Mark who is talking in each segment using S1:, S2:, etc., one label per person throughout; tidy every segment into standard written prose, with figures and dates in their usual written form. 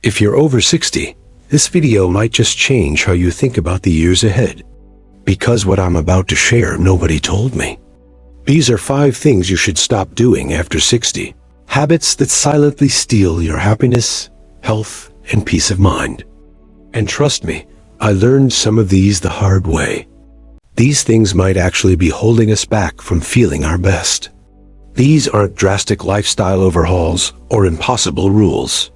S1: If you're over 60, this video might just change how you think about the years ahead. Because what I'm about to share, nobody told me. These are 5 things you should stop doing after 60. Habits that silently steal your happiness, health, and peace of mind. And trust me, I learned some of these the hard way. These things might actually be holding us back from feeling our best. These aren't drastic lifestyle overhauls or impossible rules.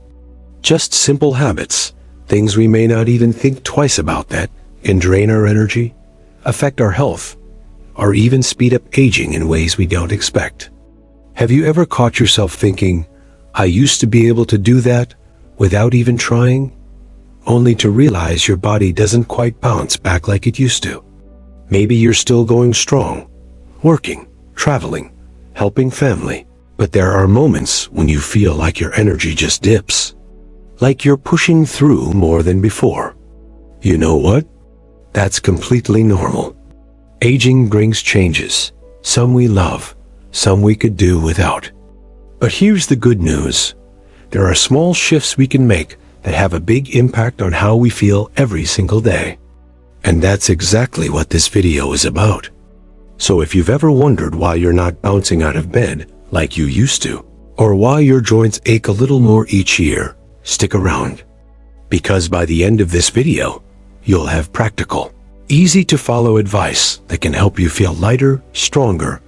S1: Just simple habits, things we may not even think twice about that can drain our energy, affect our health, or even speed up aging in ways we don't expect. Have you ever caught yourself thinking, I used to be able to do that without even trying? Only to realize your body doesn't quite bounce back like it used to. Maybe you're still going strong, working, traveling, helping family, but there are moments when you feel like your energy just dips. Like you're pushing through more than before. You know what? That's completely normal. Aging brings changes, some we love, some we could do without. But here's the good news. There are small shifts we can make that have a big impact on how we feel every single day. And that's exactly what this video is about. So if you've ever wondered why you're not bouncing out of bed like you used to, or why your joints ache a little more each year, stick around. Because by the end of this video, you'll have practical, easy to follow advice that can help you feel lighter, stronger,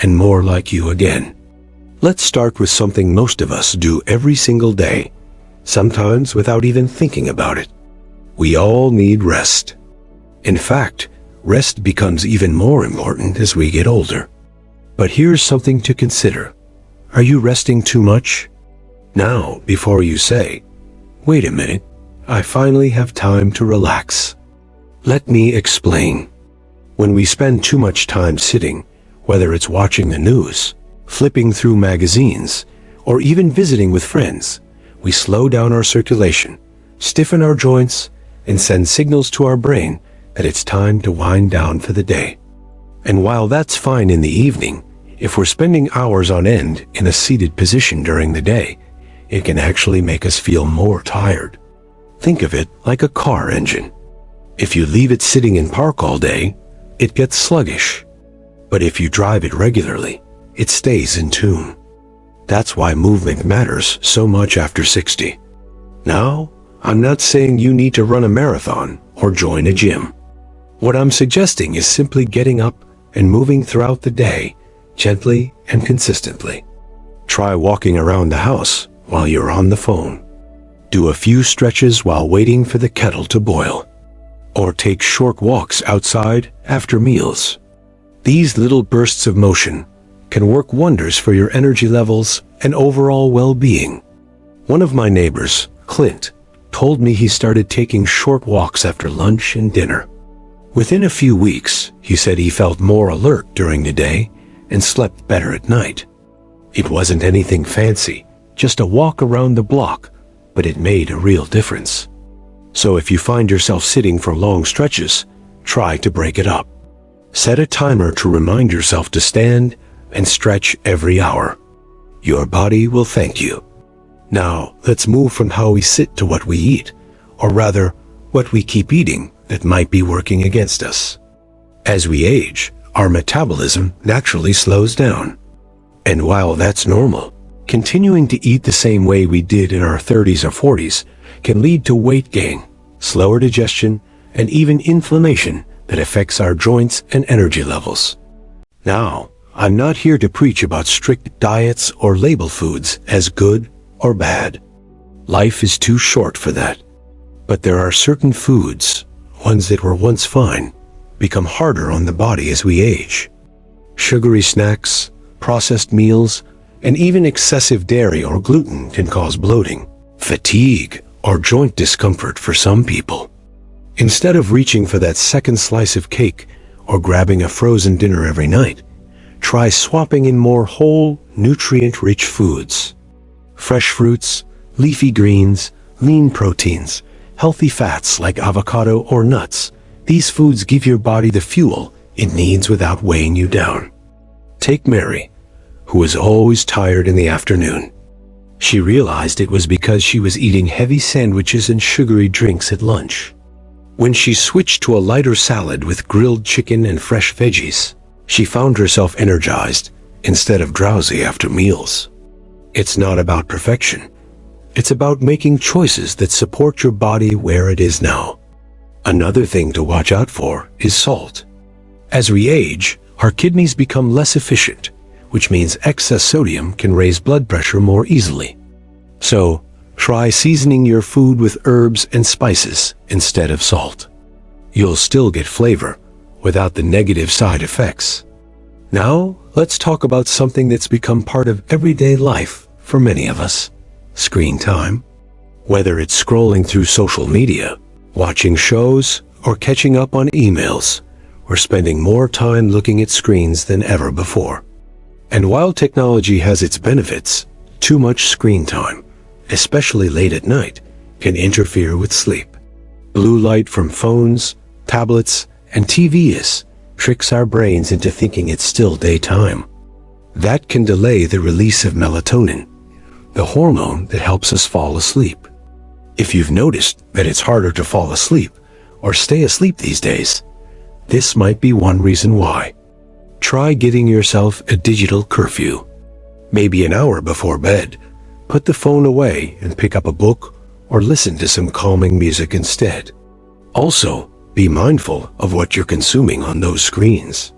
S1: and more like you again. Let's start with something most of us do every single day, sometimes without even thinking about it. We all need rest. In fact, rest becomes even more important as we get older. But here's something to consider. Are you resting too much? Now, before you say, wait a minute, I finally have time to relax. Let me explain. When we spend too much time sitting, whether it's watching the news, flipping through magazines, or even visiting with friends, we slow down our circulation, stiffen our joints, and send signals to our brain that it's time to wind down for the day. And while that's fine in the evening, if we're spending hours on end in a seated position during the day, it can actually make us feel more tired. Think of it like a car engine. If you leave it sitting in park all day, it gets sluggish. But if you drive it regularly, it stays in tune. That's why movement matters so much after 60. Now, I'm not saying you need to run a marathon or join a gym. What I'm suggesting is simply getting up and moving throughout the day, gently and consistently. Try walking around the house while you're on the phone. Do a few stretches while waiting for the kettle to boil. Or take short walks outside after meals. These little bursts of motion can work wonders for your energy levels and overall well-being. One of my neighbors, Clint, told me he started taking short walks after lunch and dinner. Within a few weeks, he said he felt more alert during the day and slept better at night. It wasn't anything fancy, just a walk around the block, but it made a real difference. So if you find yourself sitting for long stretches, try to break it up. Set a timer to remind yourself to stand and stretch every hour. Your body will thank you. Now, let's move from how we sit to what we eat, or rather, what we keep eating that might be working against us. As we age, our metabolism naturally slows down. And while that's normal, continuing to eat the same way we did in our 30s or 40s can lead to weight gain, slower digestion, and even inflammation that affects our joints and energy levels. Now, I'm not here to preach about strict diets or label foods as good or bad. Life is too short for that. But there are certain foods, ones that were once fine, become harder on the body as we age. Sugary snacks, processed meals, and even excessive dairy or gluten can cause bloating, fatigue, or joint discomfort for some people. Instead of reaching for that second slice of cake or grabbing a frozen dinner every night, try swapping in more whole, nutrient-rich foods. Fresh fruits, leafy greens, lean proteins, healthy fats like avocado or nuts. These foods give your body the fuel it needs without weighing you down. Take Mary, who is always tired in the afternoon. She realized it was because she was eating heavy sandwiches and sugary drinks at lunch. When she switched to a lighter salad with grilled chicken and fresh veggies, she found herself energized instead of drowsy after meals. It's not about perfection. It's about making choices that support your body where it is now. Another thing to watch out for is salt. As we age, our kidneys become less efficient, which means excess sodium can raise blood pressure more easily. So, try seasoning your food with herbs and spices instead of salt. You'll still get flavor without the negative side effects. Now, let's talk about something that's become part of everyday life for many of us: screen time. Whether it's scrolling through social media, watching shows, or catching up on emails, we're spending more time looking at screens than ever before. And while technology has its benefits, too much screen time, especially late at night, can interfere with sleep. Blue light from phones, tablets, and TVs tricks our brains into thinking it's still daytime. That can delay the release of melatonin, the hormone that helps us fall asleep. If you've noticed that it's harder to fall asleep or stay asleep these days, this might be one reason why. Try giving yourself a digital curfew. Maybe an hour before bed, put the phone away and pick up a book or listen to some calming music instead. Also, be mindful of what you're consuming on those screens.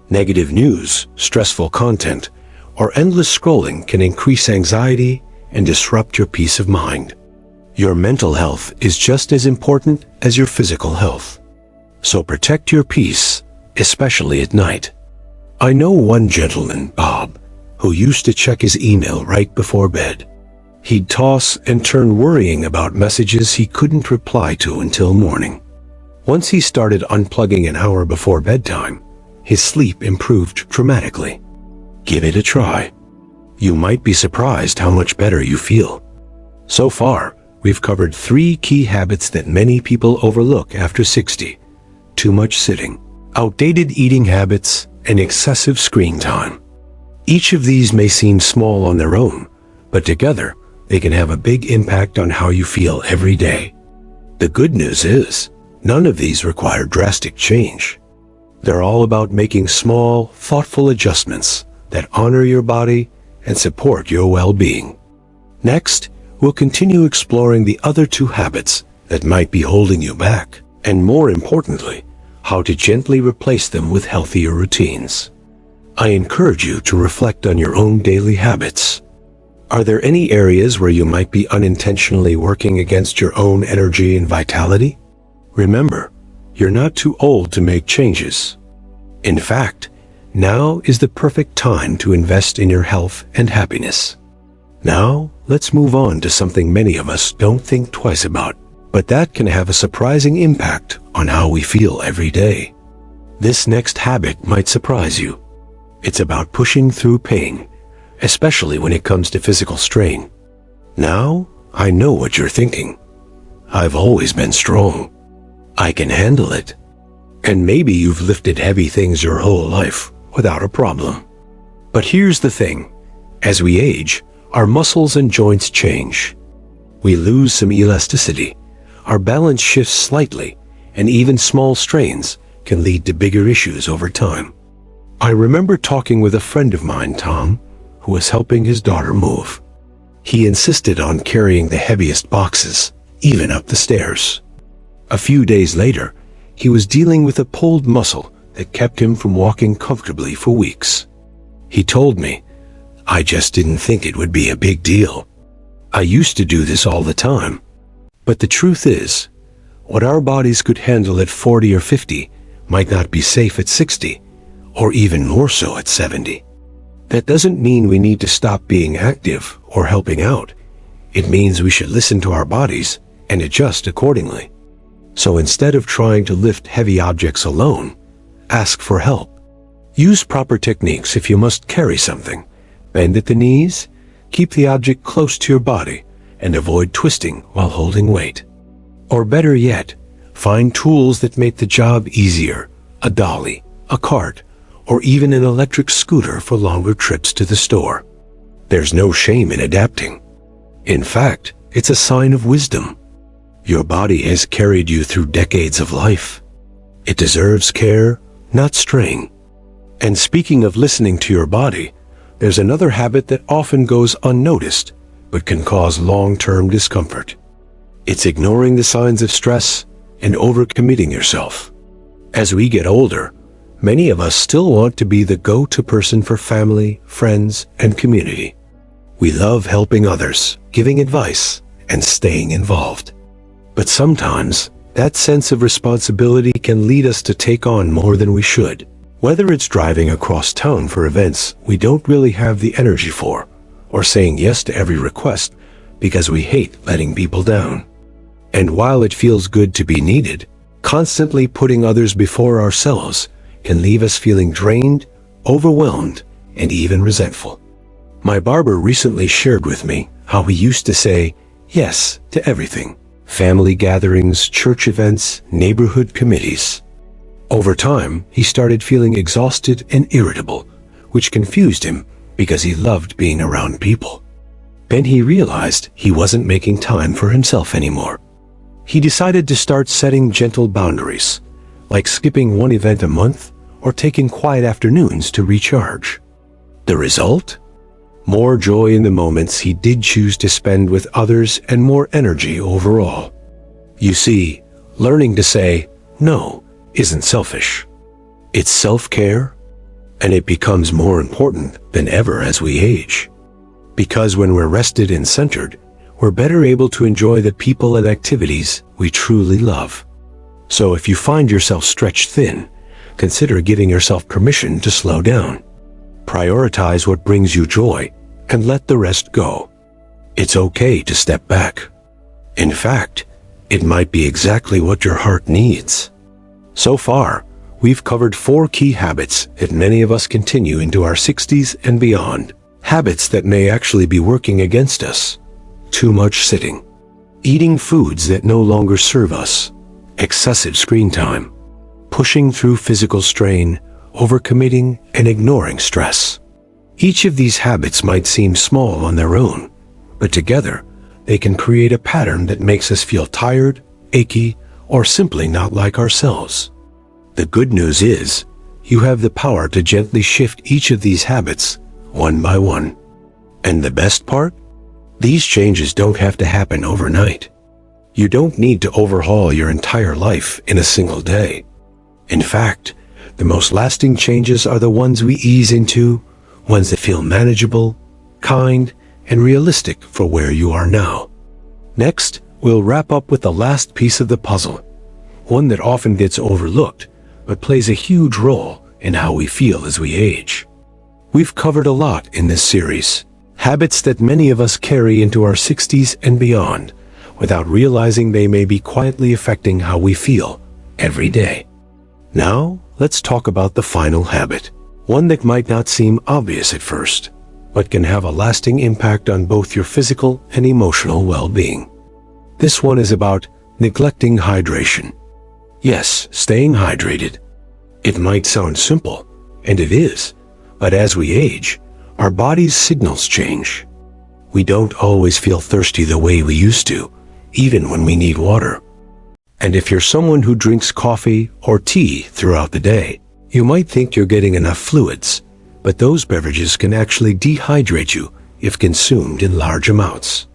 S1: Negative news, stressful content, or endless scrolling can increase anxiety and disrupt your peace of mind. Your mental health is just as important as your physical health. So protect your peace, especially at night. I know one gentleman, Bob, who used to check his email right before bed. He'd toss and turn worrying about messages he couldn't reply to until morning. Once he started unplugging an hour before bedtime, his sleep improved dramatically. Give it a try. You might be surprised how much better you feel. So far, we've covered 3 key habits that many people overlook after 60. Too much sitting, outdated eating habits, and excessive screen time. Each of these may seem small on their own, but together, they can have a big impact on how you feel every day. The good news is, none of these require drastic change. They're all about making small, thoughtful adjustments that honor your body and support your well-being. Next, we'll continue exploring the other 2 habits that might be holding you back, and more importantly, how to gently replace them with healthier routines. I encourage you to reflect on your own daily habits. Are there any areas where you might be unintentionally working against your own energy and vitality? Remember, you're not too old to make changes. In fact, now is the perfect time to invest in your health and happiness. Now, let's move on to something many of us don't think twice about, but that can have a surprising impact on how we feel every day. This next habit might surprise you. It's about pushing through pain, especially when it comes to physical strain. Now, I know what you're thinking. I've always been strong. I can handle it. And maybe you've lifted heavy things your whole life without a problem. But here's the thing. As we age, our muscles and joints change. We lose some elasticity. Our balance shifts slightly, and even small strains can lead to bigger issues over time. I remember talking with a friend of mine, Tom, who was helping his daughter move. He insisted on carrying the heaviest boxes, even up the stairs. A few days later, he was dealing with a pulled muscle that kept him from walking comfortably for weeks. He told me, "I just didn't think it would be a big deal. I used to do this all the time." But the truth is, what our bodies could handle at 40 or 50 might not be safe at 60, or even more so at 70. That doesn't mean we need to stop being active or helping out. It means we should listen to our bodies and adjust accordingly. So instead of trying to lift heavy objects alone, ask for help. Use proper techniques if you must carry something. Bend at the knees, keep the object close to your body, and avoid twisting while holding weight. Or better yet, find tools that make the job easier: a dolly, a cart, or even an electric scooter for longer trips to the store. There's no shame in adapting. In fact, it's a sign of wisdom. Your body has carried you through decades of life. It deserves care, not strain. And speaking of listening to your body, there's another habit that often goes unnoticed, but can cause long-term discomfort. It's ignoring the signs of stress and overcommitting yourself. As we get older, many of us still want to be the go-to person for family, friends, and community. We love helping others, giving advice, and staying involved. But sometimes, that sense of responsibility can lead us to take on more than we should. Whether it's driving across town for events we don't really have the energy for, or saying yes to every request because we hate letting people down. And while it feels good to be needed, constantly putting others before ourselves can leave us feeling drained, overwhelmed, and even resentful. My barber recently shared with me how he used to say yes to everything: family gatherings, church events, neighborhood committees. Over time, he started feeling exhausted and irritable, which confused him because he loved being around people. Then he realized he wasn't making time for himself anymore. He decided to start setting gentle boundaries, like skipping one event a month or taking quiet afternoons to recharge. The result? More joy in the moments he did choose to spend with others and more energy overall. You see, learning to say no isn't selfish. It's self-care, and it becomes more important than ever as we age. Because when we're rested and centered, we're better able to enjoy the people and activities we truly love. So if you find yourself stretched thin, consider giving yourself permission to slow down. Prioritize what brings you joy and let the rest go. It's okay to step back. In fact, it might be exactly what your heart needs. So far, we've covered 4 key habits that many of us continue into our 60s and beyond. Habits that may actually be working against us. Too much sitting. Eating foods that no longer serve us. Excessive screen time. Pushing through physical strain, overcommitting, and ignoring stress. Each of these habits might seem small on their own, but together, they can create a pattern that makes us feel tired, achy, or simply not like ourselves. The good news is, you have the power to gently shift each of these habits, one by one. And the best part? These changes don't have to happen overnight. You don't need to overhaul your entire life in a single day. In fact, the most lasting changes are the ones we ease into, ones that feel manageable, kind, and realistic for where you are now. Next, we'll wrap up with the last piece of the puzzle, one that often gets overlooked, but plays a huge role in how we feel as we age. We've covered a lot in this series, habits that many of us carry into our 60s and beyond, without realizing they may be quietly affecting how we feel every day. Now, let's talk about the final habit, one that might not seem obvious at first, but can have a lasting impact on both your physical and emotional well-being. This one is about neglecting hydration. Yes, staying hydrated. It might sound simple, and it is, but as we age, our body's signals change. We don't always feel thirsty the way we used to, even when we need water. And if you're someone who drinks coffee or tea throughout the day, you might think you're getting enough fluids, but those beverages can actually dehydrate you if consumed in large amounts.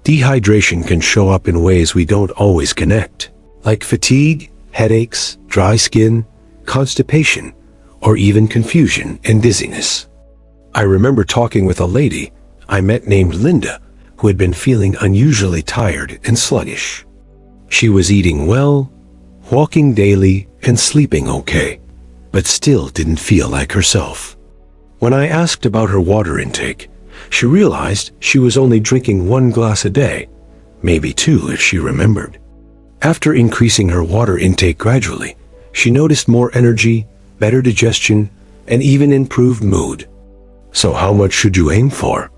S1: Dehydration can show up in ways we don't always connect, like fatigue, headaches, dry skin, constipation, or even confusion and dizziness. I remember talking with a lady I met named Linda, who had been feeling unusually tired and sluggish. She was eating well, walking daily, and sleeping okay, but still didn't feel like herself. When I asked about her water intake, she realized she was only drinking 1 glass a day, maybe 2 if she remembered. After increasing her water intake gradually, she noticed more energy, better digestion, and even improved mood. So how much should you aim for?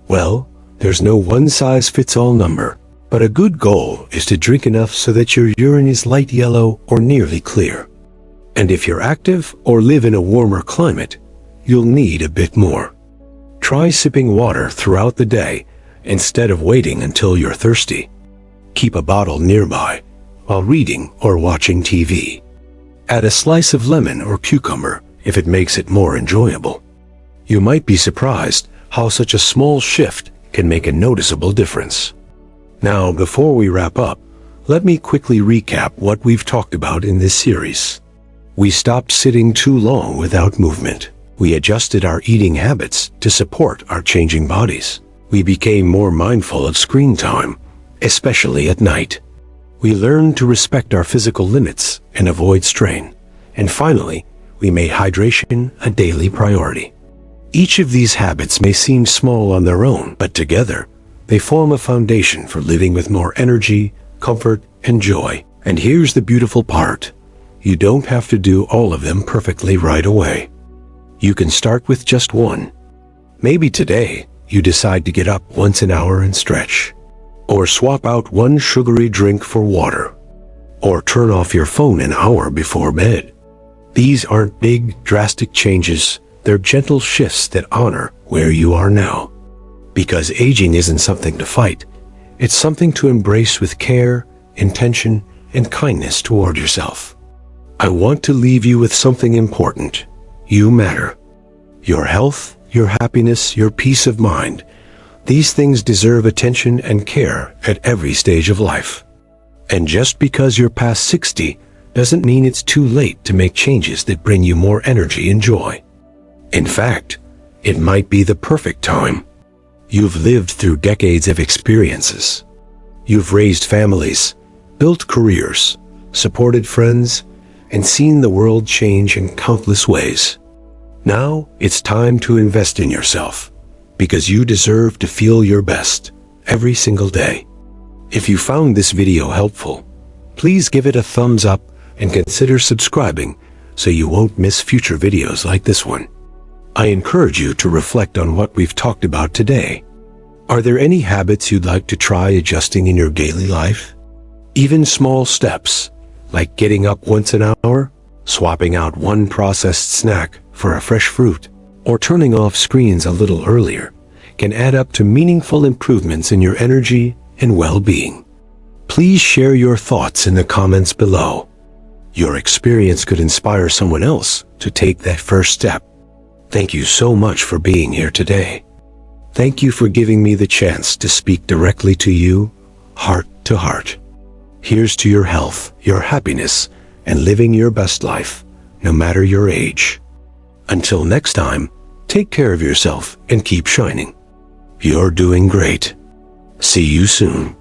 S1: Well, there's no one-size-fits-all number, but a good goal is to drink enough so that your urine is light yellow or nearly clear. And if you're active or live in a warmer climate, you'll need a bit more. Try sipping water throughout the day instead of waiting until you're thirsty. Keep a bottle nearby while reading or watching TV. Add a slice of lemon or cucumber if it makes it more enjoyable. You might be surprised how such a small shift can make a noticeable difference. Now, before we wrap up, let me quickly recap what we've talked about in this series. We stopped sitting too long without movement. We adjusted our eating habits to support our changing bodies. We became more mindful of screen time, especially at night. We learned to respect our physical limits and avoid strain. And finally, we made hydration a daily priority. Each of these habits may seem small on their own, but together, they form a foundation for living with more energy, comfort, and joy. And here's the beautiful part. You don't have to do all of them perfectly right away. You can start with just one. Maybe today, you decide to get up once an hour and stretch. Or swap out one sugary drink for water. Or turn off your phone an hour before bed. These aren't big, drastic changes. They're gentle shifts that honor where you are now. Because aging isn't something to fight. It's something to embrace with care, intention, and kindness toward yourself. I want to leave you with something important. You matter. Your health, your happiness, your peace of mind. These things deserve attention and care at every stage of life. And just because you're past 60 doesn't mean it's too late to make changes that bring you more energy and joy. In fact, it might be the perfect time. You've lived through decades of experiences. You've raised families, built careers, supported friends, and seen the world change in countless ways. Now it's time to invest in yourself, because you deserve to feel your best every single day. If you found this video helpful, please give it a thumbs up and consider subscribing so you won't miss future videos like this one. I encourage you to reflect on what we've talked about today. Are there any habits you'd like to try adjusting in your daily life? Even small steps, like getting up once an hour, swapping out one processed snack for a fresh fruit, or turning off screens a little earlier, can add up to meaningful improvements in your energy and well-being. Please share your thoughts in the comments below. Your experience could inspire someone else to take that first step. Thank you so much for being here today. Thank you for giving me the chance to speak directly to you, heart to heart. Here's to your health, your happiness, and living your best life, no matter your age. Until next time, take care of yourself and keep shining. You're doing great. See you soon.